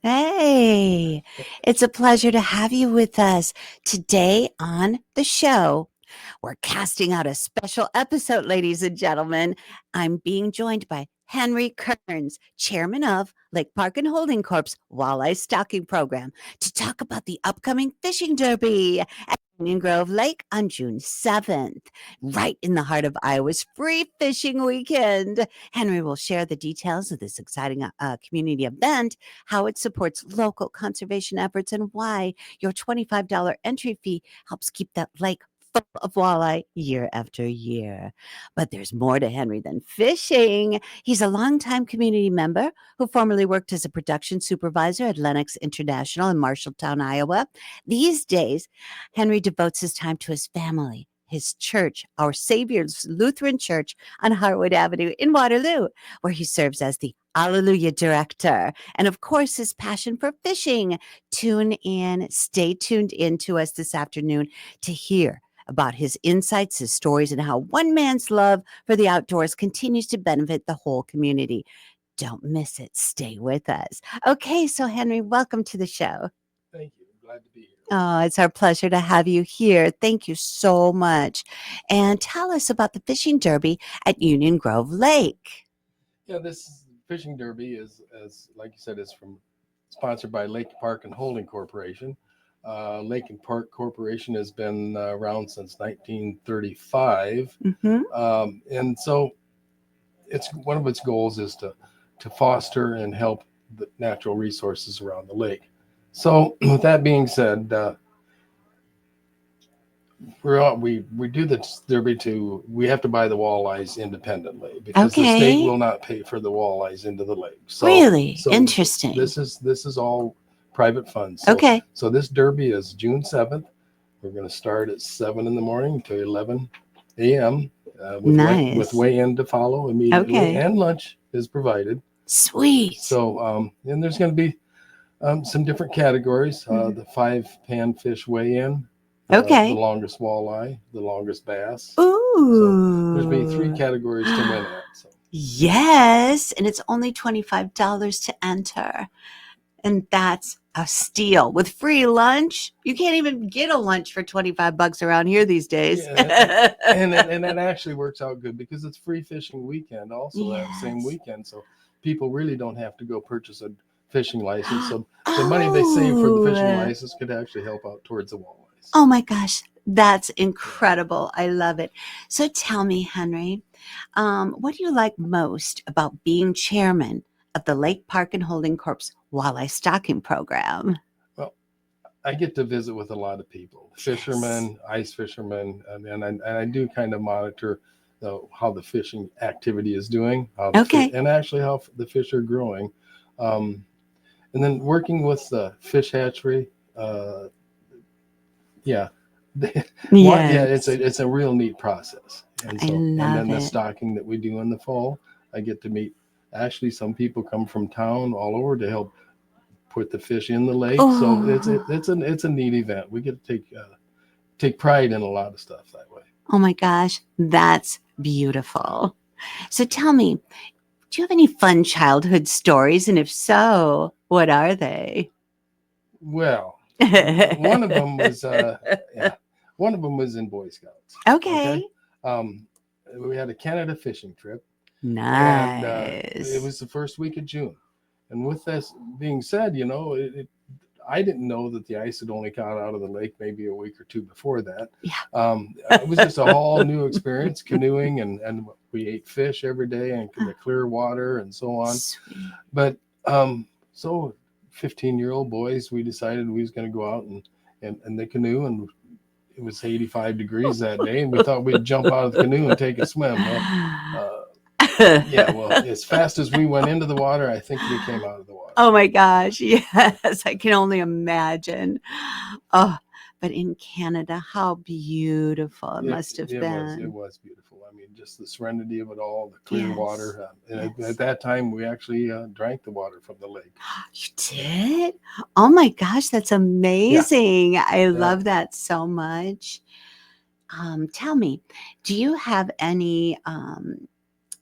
Hey, it's a pleasure to have you with us today on the show. We're casting out a special episode, ladies and gentlemen. I'm being joined by Henry Kearns, chairman of Lake Park and Holding Corp's Walleye Stocking Program, to talk about the upcoming fishing derby at Union Grove Lake on June 7th, right in the heart of Iowa's free fishing weekend. Henry will share the details of this exciting community event, how it supports local conservation efforts, and why your $25 entry fee helps keep that lake full of walleye year after year. But there's more to Henry than fishing. He's a longtime community member who formerly worked as a production supervisor at Lennox International in Marshalltown, Iowa. These days, Henry devotes his time to his family, his church, Our Savior's Lutheran Church on Harwood Avenue in Waterloo, where he serves as the Alleluia director. And of course, his passion for fishing. Stay tuned in to us this afternoon to hear about his insights, his stories, and how one man's love for the outdoors continues to benefit the whole community. Don't miss it. Stay with us. Okay, so Henry, welcome to the show. Thank you. Glad to be here. Oh, it's our pleasure to have you here. Thank you so much. And tell us about the fishing derby at Union Grove Lake. Yeah, this fishing derby is, as like you said, is from sponsored by Lake Park and Holding Corporation. Lake and Park Corporation has been around since 1935, Mm-hmm. and so it's one of its goals is to foster and help the natural resources around the lake. So, with that being said, we do this derby to we have to buy the walleyes independently because the state Okay. will not pay for the walleyes into the lake. Really So interesting. this is all private funds. Okay. So this derby is June 7th. We're going to start at 7 in the morning to 11 a.m. With Nice. weigh in to follow immediately, Okay. and lunch is provided. Sweet. So and there's going to be some different categories. Mhm. The 5 panfish weigh-in, the Okay. longest walleye, the longest bass. So there's be three Ooh. categories to win at. So Yes. And it's only $25 to enter. And that's a steal. With free lunch, you can't even get a lunch for 25 bucks around here these days. yeah, and that actually works out good because it's free fishing weekend also that same Yes. weekend. So people really don't have to go purchase a fishing license. So the money they save for the fishing Oh. license could actually help out towards the walleyes. Oh my gosh, that's Yeah. incredible. I love it. So tell me, Henry, what do you like most about being chairman of the Lake Park and Holding Corp's Walleye Stocking Program? Well, I get to visit with a lot of people, Yes. fishermen, ice fishermen, and I do kind of monitor how the fishing activity is doing, how the fish, Okay. and actually how the fish are growing, um, and then working with the fish hatchery. Uh, yeah, yeah, Yes. it's a real neat process, and I then love the it. stocking that we do in the fall, I get to meet. Actually, some people come from town all over to help put the fish in the lake. So Oh, it's a neat event. We get to take pride in a lot of stuff that way. oh my gosh, that's beautiful. So tell me, do you have any fun childhood stories? And if so, what are they? Well, one of them was yeah, one of them was in Boy Scouts. Okay, Okay. um, we had a Canada fishing trip, and it Nice. was the first week of June. And with this being said, I didn't know that the ice had only got out of the lake maybe a week or two before that. Yeah. It was just a whole new experience canoeing, and we ate fish every day and the clear water and so on. Sweet. But so 15-year-old boys, we decided we was going to go out and the canoe, and it was 85 degrees that day, and we thought we'd jump out of the canoe and take a swim. Well, uh, yeah, well, as fast as we went into the water, I think we came out of the water. Oh my gosh, yes, I can only imagine. Oh, but in Canada, how beautiful it It must have it been. was beautiful. I mean, just the serenity of it all, the clear Yes, water. And at yes. that time, we actually drank the water from the lake. You did? Oh my gosh, that's Yeah, amazing. I yeah. love that so much. Tell me, do you have any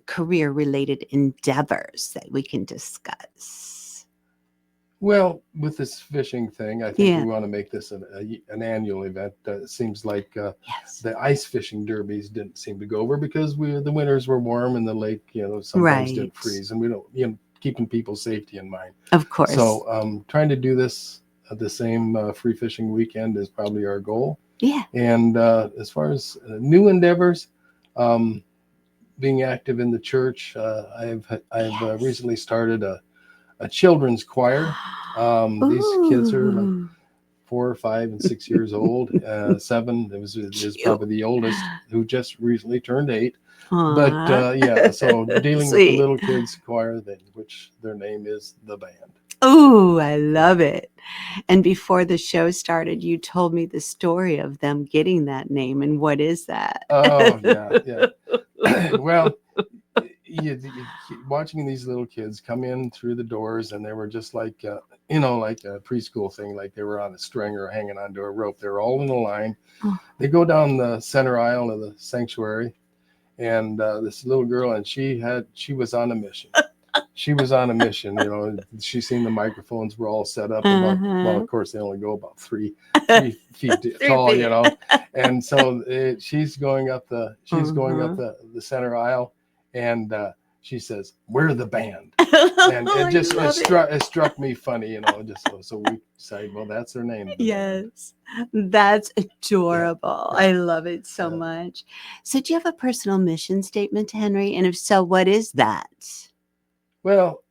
career related endeavors that we can discuss? Well, with this fishing thing, I think we Yeah. want to make this an annual event. It seems like Yes. the ice fishing derbies didn't seem to go over because the winters were warm and the lake, sometimes Right. didn't freeze, and we don't, keeping people's safety in mind. Of course. So, trying to do this the same free fishing weekend is probably our goal. Yeah. And as far as new endeavors, um, being active in the church, I've Yes. recently started a children's choir. These kids are like Ooh. 4, 5, and 6 years old. Seven is Cute. probably the oldest, who just recently turned 8. But Aw. yeah, so dealing with the Sweet. little kids choir, which their name is the band. Ooh, I Yeah. love it. And before the show started, you told me the story of them getting that name. And what is that? Oh yeah, yeah. Well, watching these little kids come in through the doors, and they were just like like a preschool thing, like they were on a string or hanging onto a rope. They were all in a line. Oh. They go down the center aisle of the sanctuary, and this little girl, and she was on a mission. She was on a mission. She seen the microphones were all set up about. Well, Uh-huh. of course, they only go about 3 feet 3 tall, feet. and so she's going up Uh-huh. the center aisle, and she says, "We're the band," and I love it. it struck me funny, just so we decided, well, that's their name, the band. Yes, that's Yeah, adorable. yeah, I love it so yeah. much. So, do you have a personal mission statement, Henry? And if so, what is that? Well,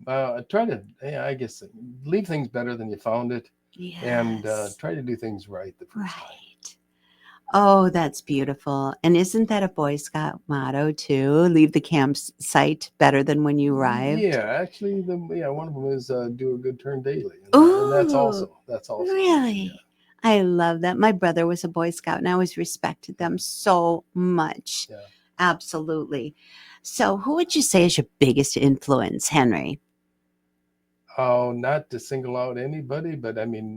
I try to, yeah, I guess, leave things better than you found it, and Yes, try to do things right the first time. right. Oh, that's beautiful. And isn't that a Boy Scout motto too? Leave the campsite better than when you arrived. Yeah, actually, one of them is do a good turn daily, and Ooh, that's also one. Yeah, really? I love that. My brother was a Boy Scout and I always respected yeah, them so much. yeah. Absolutely. So, who would you say is your biggest influence, Henry? Oh, not to single out anybody, but I mean,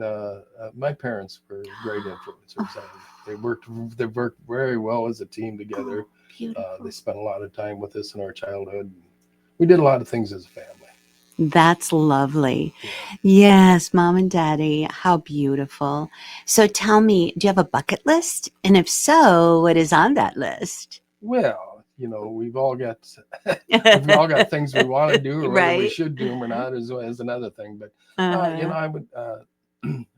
my parents were great influencers. They worked very well as a team Oh, together. They beautiful. spent a lot of time with us in our childhood. We did a lot of things as a family. That's lovely. Yeah. Yes, mom and daddy, how beautiful. So tell me, do you have a bucket list? And if so, what is on that list? Well, we've all got things we want to do, or whether we Right? should do them or not is another thing. But Uh-huh. I would.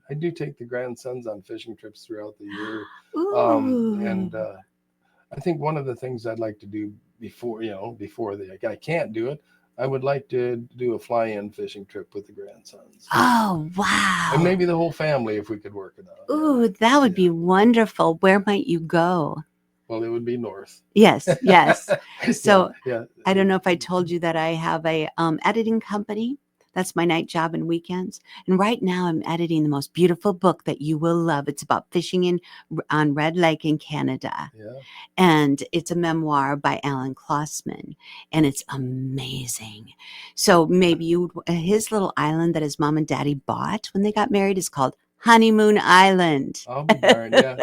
I do take the grandsons on fishing trips throughout the year, Ooh. and I think one of the things I'd like to do before the guy can't do it, I would like to do a fly-in fishing trip with the grandsons, Oh, and wow. maybe the whole family if we could work it out. Ooh, that would Yeah, be wonderful. Where might you go? well, it would be north. Yes, yes. Yeah, So yeah, I don't know if I told you that I have a editing company. That's my night job and weekends. And right now I'm editing the most beautiful book that you will love. It's about fishing on Red Lake in Canada. yeah. And it's a memoir by Alan Klossman. And it's amazing. So maybe his little island that his mom and daddy bought when they got married is called Honeymoon Island. I'll be darned. Yeah,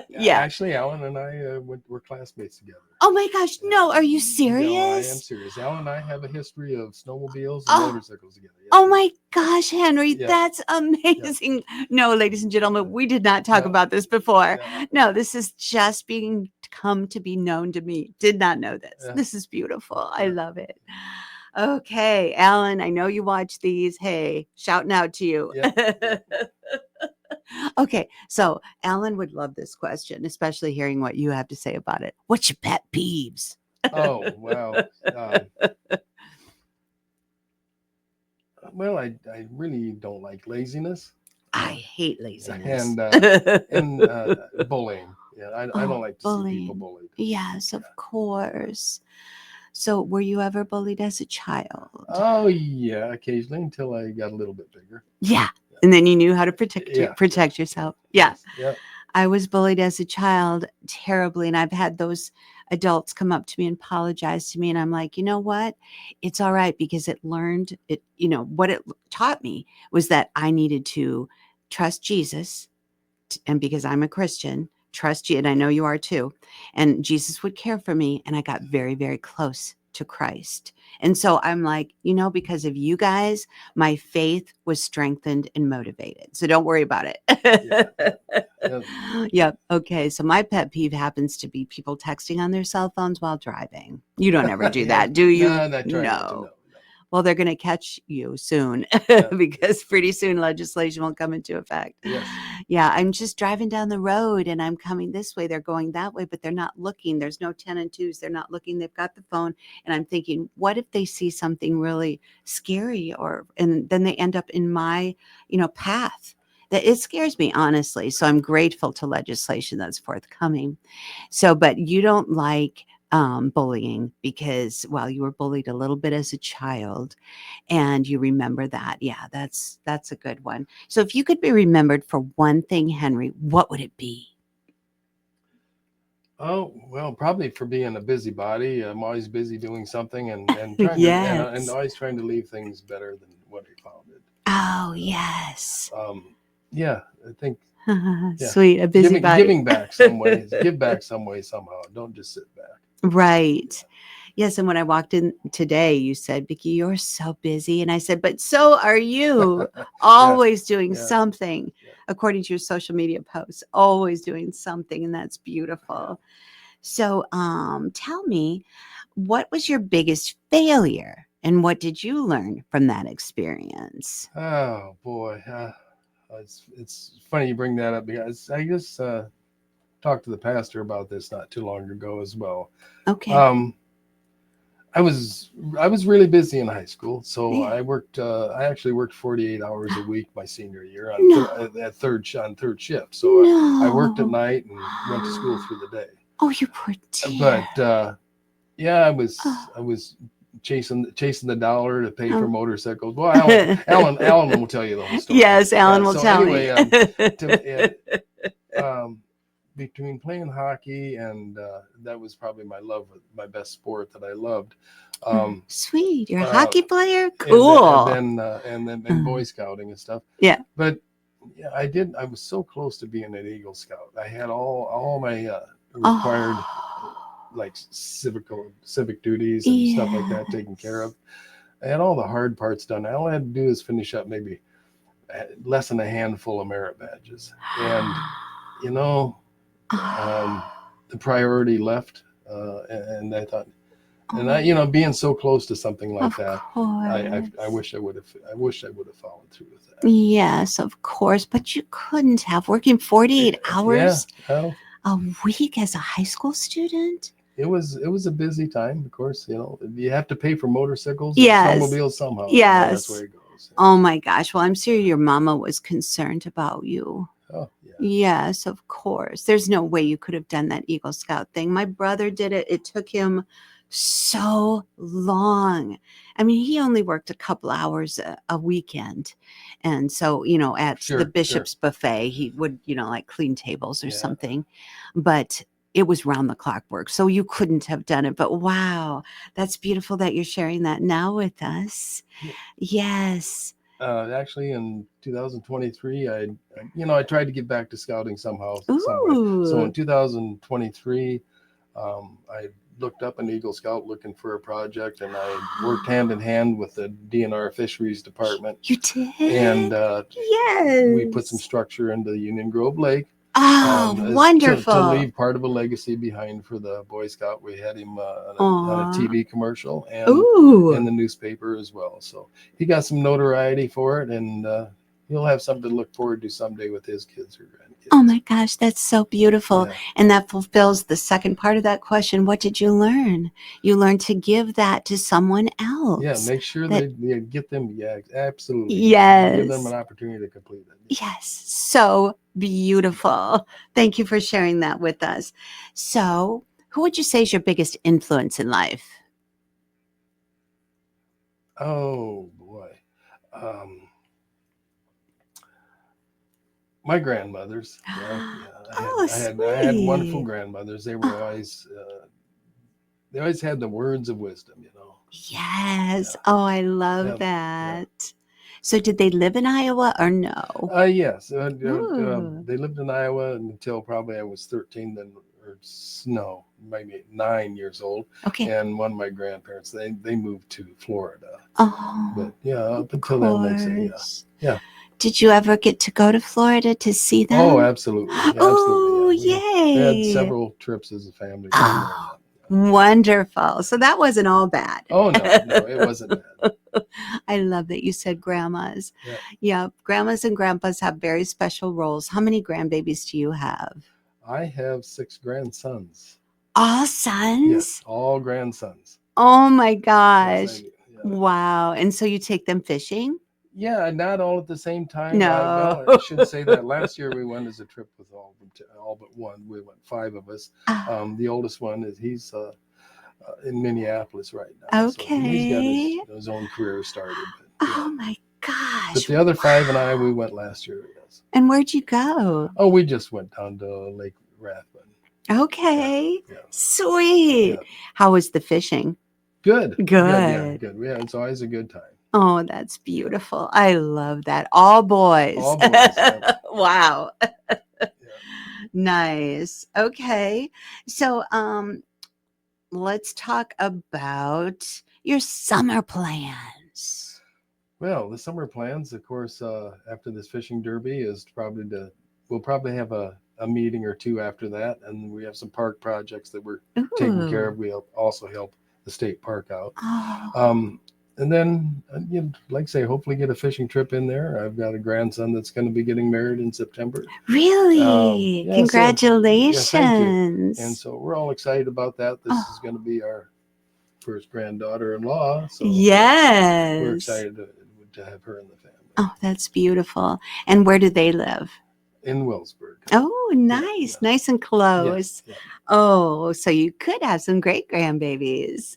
yeah. Yeah. Actually, Alan and I were classmates together. Oh my gosh, Yeah. no, are you No, I am serious? serious. Alan and I have a history of snowmobiles and Oh, motorcycles together. Yes, oh we my gosh, Henry, do. Yeah, that's yeah, amazing. No, ladies and gentlemen, we did not talk yeah, about this before. yeah, No, this is just being come to be known to me. Did not know this. yeah, This is beautiful. I yeah. love it. Okay, Alan, I know you watch these. Hey, shouting out to you. Yep, yep. Okay, so Alan would love this question, especially hearing what you have to say about it. What's your pet peeves? Oh wow. Um, well, I really don't like laziness. I Uh, hate laziness. and bullying. Yeah, I Oh, don't like to see people bullying. bullied. Yes, Yeah. of course. So, were you ever bullied as a child? Oh yeah, occasionally until I got a little bit bigger. Yeah. And then you knew how to protect Yeah, yeah, yeah. yourself. Yeah. Yes, yeah, I was bullied as a child terribly, and I've had those adults come up to me and apologize to me, and I'm like, "You know what? It's all right because what it taught me was that I needed to trust Jesus, and because I'm a Christian, trust you, and I know you are too, and Jesus would care for me, and I got very, very close to Christ. And so I'm like, because of you guys, my faith was strengthened and motivated. So don't worry about it. Yeah. Yep. Okay. So my pet peeve happens to be people texting on their cell phones while driving. You don't ever do Yeah. that, do you? No, I try not to. No. No. Well, they're going to catch you soon because pretty soon legislation will come into effect. Yes. Yeah, I'm just driving down the road and I'm coming this way. They're going that way, but they're not looking. There's no 10 and 2s. They're not looking. They've got the phone. And I'm thinking, what if they see something really scary and then they end up in my, path? That it scares me, honestly. So I'm grateful to legislation that's forthcoming. So, but you don't like bullying because, well, you were bullied a little bit as a child and you remember that. Yeah, that's a good one. So if you could be remembered for one thing, Henry, what would it be? Oh, well, probably for being a busybody. I'm always busy doing something and trying to, and Yes. always trying to leave things better than what I found it. Oh, yes. Yeah, I think, yeah. Sweet, a busybody. Giving back some ways, give back some way somehow. Don't just sit back. Right. Yes. And when I walked in today, you said, Vicki, you're so busy. And I said, but so are you. Always doing Yeah. something, Yeah. according to your social media posts, always doing something. And that's beautiful. Yeah. So tell me, what was your biggest failure and what did you learn from that experience? Oh boy, it's funny you bring that up because I just talked to the pastor about this not too long ago as well. Okay. I was really busy in high school, so Yeah. I actually worked 48 hours a week my senior year on third shift. So I worked at night and went to school through the day. Oh, you poor dear. But yeah, I was chasing the dollar to pay for motorcycles. Well, Alan will tell you the whole story. Yes, Alan will tell me. Between playing hockey and that was probably my best sport that I loved. Sweet, you're a hockey player. Cool. And then Boy Scouting and stuff. Yeah. But yeah, I was so close to being an Eagle Scout. I had all my required like civic duties and stuff like that taken care of. I had all the hard parts done. All I had to do is finish up maybe less than a handful of merit badges, and the priority left, and I thought, and being so close to something like that, I wish I would have followed through with that. Yes, of course, but you couldn't have working 48 hours a week as a high school student. It was a busy time, of course. You have to pay for motorcycles, yes, snowmobiles somehow. Yes, that's where it goes. Oh my gosh! Well, I'm sure your mama was concerned about you. Oh, yeah. Yes, of course. There's no way you could have done that Eagle Scout thing. My brother did it. It took him so long. I mean, he only worked a couple hours a weekend. And so, at the Bishop's buffet, he would, like clean tables or something. But it was round the clock work. So you couldn't have done it. But wow, that's beautiful that you're sharing that now with us. Yeah. Yes. Actually, in 2023, I tried to get back to scouting somehow. So in 2023, I looked up an Eagle Scout looking for a project, and I worked hand in hand with the DNR Fisheries Department. You did? And yes, we put some structure into the Union Grove Lake. Oh, wonderful. To leave part of a legacy behind for the Boy Scout. We had him on a TV commercial and in the newspaper as well. So he got some notoriety for it, and he'll have something to look forward to someday with his kids or grandkids. Oh my gosh, that's so beautiful. Yeah. And that fulfills the second part of that question. What did you learn? You learned to give that to someone else. Yeah, make sure they get them. Yeah, absolutely. Yes. Give them an opportunity to complete it. Yes, so beautiful. Thank you for sharing that with us. So, who would you say is your biggest influence in life? Oh boy. My grandmothers. I had wonderful grandmothers. They were always they always had the words of wisdom, Yes. Yeah. Oh, I love that. Yeah. So did they live in Iowa or no? Yes. They lived in Iowa until probably I was 13. Then, maybe 9 years old. Okay. And one of my grandparents, they moved to Florida. Oh, But yeah, up of until then, they say, course. yeah. Did you ever get to go to Florida to see them? Oh, absolutely. Oh, Absolutely. Yeah. We had yay. several trips as a family down there. Oh, wonderful. So that wasn't all bad. Oh, no, it wasn't bad. I love that you said grandmas. Yeah. Yeah, grandmas and grandpas have very special roles. How many grandbabies do you have? I have 6 grandsons. All sons? Yes, all grandsons. Oh my Yes, gosh. I do. Yeah. Wow. And so you take them fishing? Yeah, not all at the same time. No. I should say that last year we went as a trip with all but one. We went 5 of us. The oldest one he's in Minneapolis right now. Okay. So he's got his own career started. But, yeah. Oh my gosh. But the other 5 and I, we went last year. Yes. And where'd you go? Oh, we just went down to Lake Rathbun. Okay. Yeah. Sweet. Yeah. How was the fishing? Good. Good. Good. Yeah, it's always a good time. Oh, that's beautiful. I love that. All boys. All boys. Yeah. Wow. Yeah. Nice. Okay. So let's talk about your summer plans. Well, the summer plans, of course, after this fishing derby is we'll probably have a meeting or 2 after that. And we have some park projects that we're taking care of. We'll also help the state park out. Oh. And then, like I say, hopefully get a fishing trip in there. I've got a grandson that's going to be getting married in September. Really? Yeah, Congratulations. thank you. And so we're all excited about that. This is going to be our first granddaughter-in-law. So yes. we're excited to have her in the family. Oh, that's beautiful. And where do they live? In Wellsburg. Oh, nice. Yeah. Nice and close. Yeah. Oh, so you could have some great grandbabies.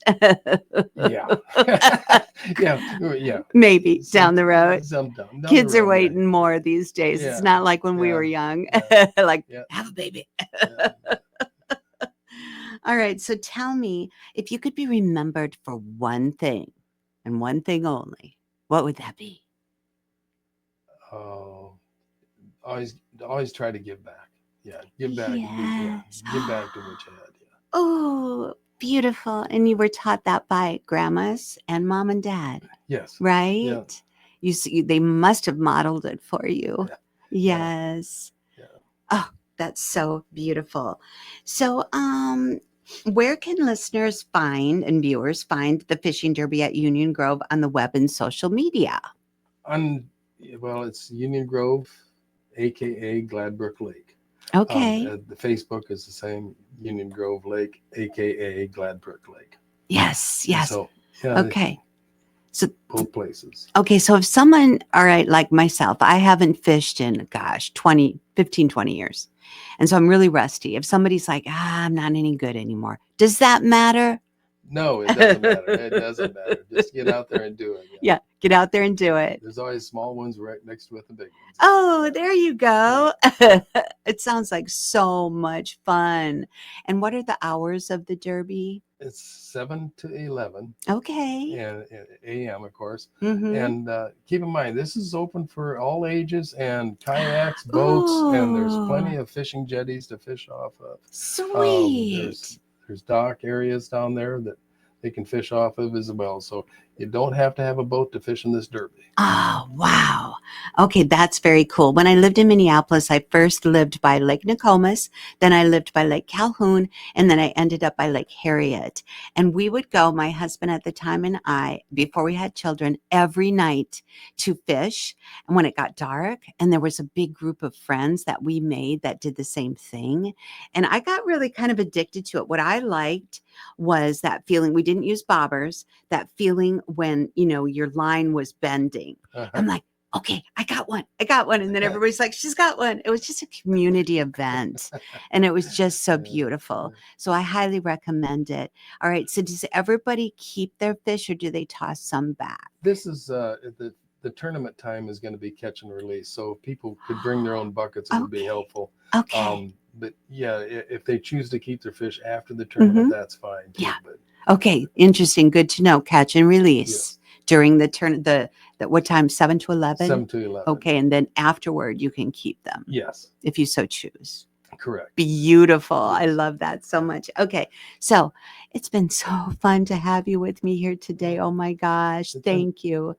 Yeah. Yeah. Maybe down the road. Down Kids the road, are waiting more these days. Yeah. It's not like when we Yeah. were young. Yeah. Like, Yeah. have a baby. Yeah. All right. So tell me, if you could be remembered for one thing and one thing only, what would that be? Oh, always try to give back. Yeah, give back. Yes. Give back to what you had. Yeah. Oh, beautiful. And you were taught that by grandmas and mom and dad, Yes. right? Yeah. They must have modeled it for you. Yeah. Yes. Yeah. Oh, that's so beautiful. So, where can listeners find and viewers find the fishing derby at Union Grove on the web and social media? It's Union Grove, aka Gladbrook Lake. Okay. The Facebook is the same, Union Grove Lake, aka Gladbrook Lake. Yes. So, yeah. Okay. So both places. Okay. So if someone, all right, like myself, I haven't fished in, 15, 20 years. And so I'm really rusty. If somebody's like, I'm not any good anymore, does that matter? No, it doesn't matter. It doesn't matter. Just get out there and do it. Yeah, get out there and do it. There's always small ones right next with the big ones. Oh, there you go. It sounds like so much fun. And what are the hours of the derby? It's 7 to 11. Okay. And a.m., of course. Mm-hmm. And keep in mind, this is open for all ages and kayaks, boats, and there's plenty of fishing jetties to fish off of. Sweet. There's dock areas down there that they can fish off of as well. So you don't have to have a boat to fish in this derby. Oh, wow. Okay, that's very cool. When I lived in Minneapolis, I first lived by Lake Nokomis, then I lived by Lake Calhoun, and then I ended up by Lake Harriet. And we would go, my husband at the time and I, before we had children, every night to fish. And when it got dark, and there was a big group of friends that we made that did the same thing. And I got really kind of addicted to it. What I liked was that feeling. We didn't use bobbers, that feeling when, your line was bending. I'm like, okay, I got one. And then everybody's like, she's got one. It was just a community event. And it was just so beautiful. So I highly recommend it. All right. So does everybody keep their fish or do they toss some back? This is the tournament time is going to be catch and release. So if people could bring their own buckets, it would be helpful. Okay. But yeah, if they choose to keep their fish after the tournament, that's fine too. Yeah. But, okay. Interesting. Good to know. Catch and release during the turn. What time? 7 to 11? 7 to 11. Okay. And then afterward, you can keep them. Yes. If you so choose. Correct. Beautiful. I Yes. love that so much. Okay. So it's been so fun to have you with me here today. Oh my gosh. It's been Thank you.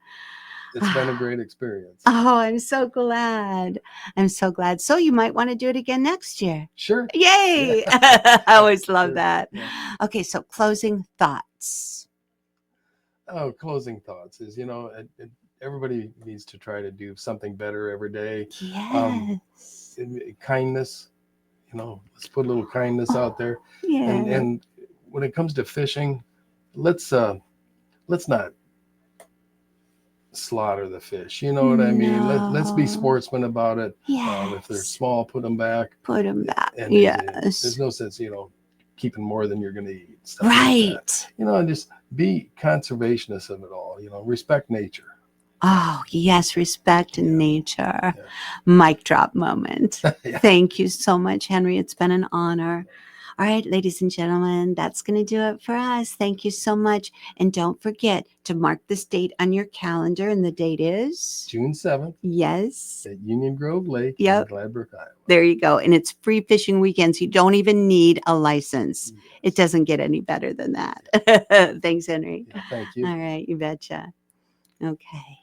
it's been a great experience. Oh, I'm so glad. I'm so glad. So you might want to do it again next year. Sure. Yay. Yeah. I always love Sure. that. Yeah. Okay. So closing thoughts. Oh, closing thoughts is, everybody needs to try to do something better every day. Yes. Kindness, let's put a little kindness out there. And Yeah. and when it comes to fishing, let's not slaughter the fish. You know what I mean? Let's be No. sportsmen about it. If they're Yes. small, put them back. Put them back. And there's Yes. no sense, keeping more than you're going to eat. Stuff like Right. that. And just be conservationist of it all. Respect nature. Oh, yes, respect Yeah. nature. Yeah. Mic drop moment. Yeah. Thank you so much, Henry. It's been an honor. All right, ladies and gentlemen, that's going to do it for us. Thank you so much. And don't forget to mark this date on your calendar. And the date is June 7th yes. at Union Grove Lake Yep. in Gladbrook, Iowa. There you go. And it's free fishing weekends. You don't even need a license. Yes. It doesn't get any better than that. Thanks, Henry. Yeah, thank you. All right, you betcha. Okay.